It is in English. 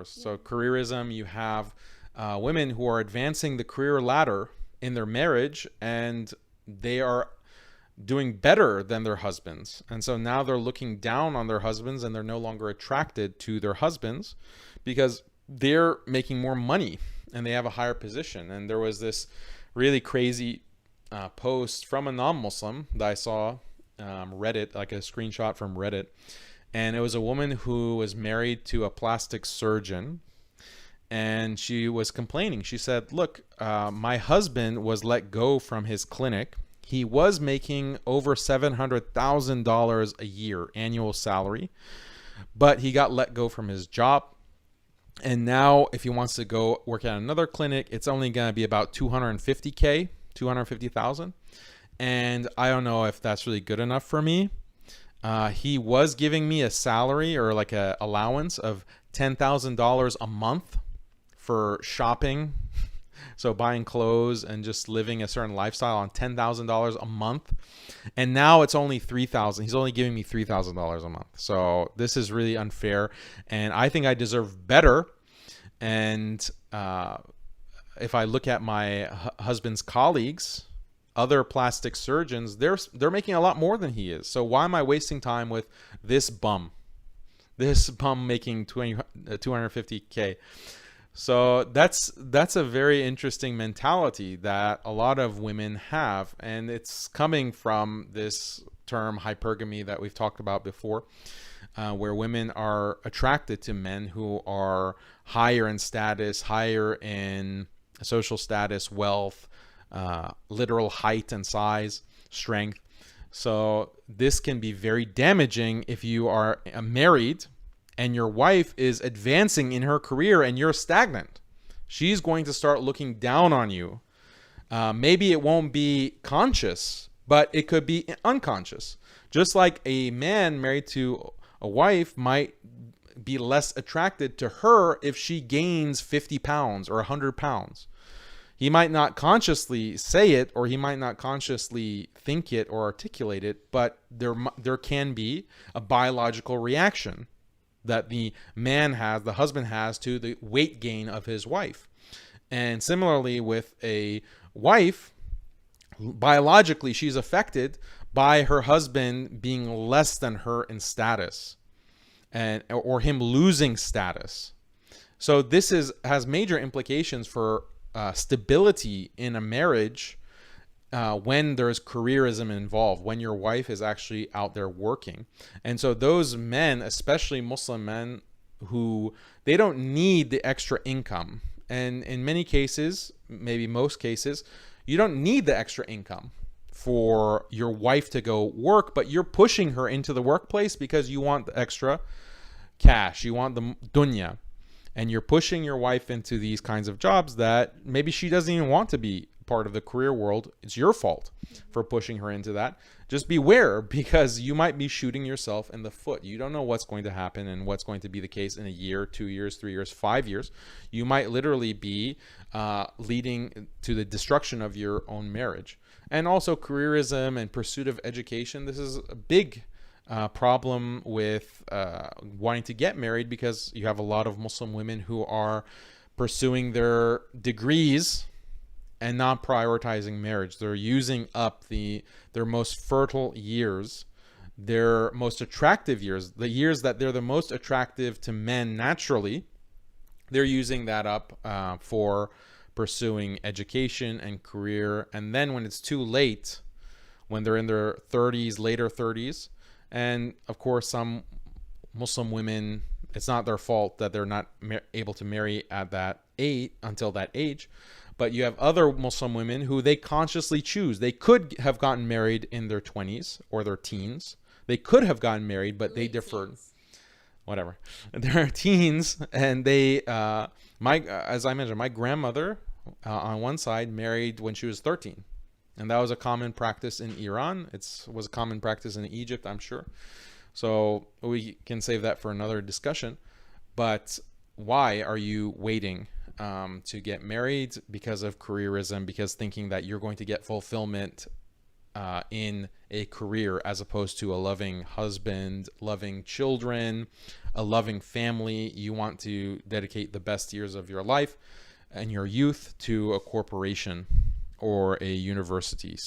So careerism, you have women who are advancing the career ladder in their marriage, and they are doing better than their husbands. And so now they're looking down on their husbands, and they're no longer attracted to their husbands because they're making more money and they have a higher position. And there was this really crazy post from a non-Muslim that I saw, Reddit, like a screenshot from Reddit. And it was a woman who was married to a plastic surgeon. And she was complaining. She said, look, my husband was let go from his clinic. He was making over $700,000 a year annual salary, but he got let go from his job. And now if he wants to go work at another clinic, it's only going to be about 250K, 250,000. And I don't know if that's really good enough for me. He was giving me a salary or like a allowance of $10,000 a month for shopping. So buying clothes and just living a certain lifestyle on $10,000 a month. And now it's only $3,000. He's only giving me $3,000 a month. So this is really unfair. And I think I deserve better. And if I look at my husband's colleagues, other plastic surgeons, they're making a lot more than he is. So why am I wasting time with this bum? This bum making 250K. So that's a very interesting mentality that a lot of women have, and it's coming from this term hypergamy that we've talked about before, where women are attracted to men who are higher in status, higher in social status, wealth, literal height and size, strength. So this can be very damaging if you are married and your wife is advancing in her career and you're stagnant. She's going to start looking down on you. Maybe it won't be conscious, but it could be unconscious. Just like a man married to a wife might be less attracted to her if she gains 50 pounds or 100 pounds. He might not consciously say it, or he might not consciously think it or articulate it, but there can be a biological reaction that the man has, the husband has, to the weight gain of his wife. And similarly with a wife, biologically she's affected by her husband being less than her in status, or him losing status. So this has major implications for stability in a marriage when there's careerism involved, when your wife is actually out there working. And so those men, especially Muslim men, who they don't need the extra income. And in many cases, maybe most cases, you don't need the extra income for your wife to go work, but you're pushing her into the workplace because you want the extra cash, you want the dunya. And you're pushing your wife into these kinds of jobs that maybe she doesn't even want to be part of the career world. It's your fault for pushing her into that. Just beware, because you might be shooting yourself in the foot. You don't know what's going to happen and what's going to be the case in a year, 2 years, 3 years, 5 years. You might literally be leading to the destruction of your own marriage. And also careerism and pursuit of education. This is a big problem with wanting to get married, because you have a lot of Muslim women who are pursuing their degrees and not prioritizing marriage. They're using up their most fertile years, their most attractive years, the years that they're the most attractive to men naturally. They're using that up for pursuing education and career. And then when it's too late, when they're in their 30s, later 30s, and of course, some Muslim women, it's not their fault that they're not able to marry at that age, until that age. But you have other Muslim women who they consciously choose. They could have gotten married in their 20s or their teens. They could have gotten married, but they deferred. Whatever. They're teens, and they, as I mentioned, my grandmother on one side married when she was 13. And that was a common practice in Iran. It was a common practice in Egypt, I'm sure. So we can save that for another discussion. But why are you waiting to get married? Because of careerism, because thinking that you're going to get fulfillment in a career as opposed to a loving husband, loving children, a loving family. You want to dedicate the best years of your life and your youth to a corporation or a university.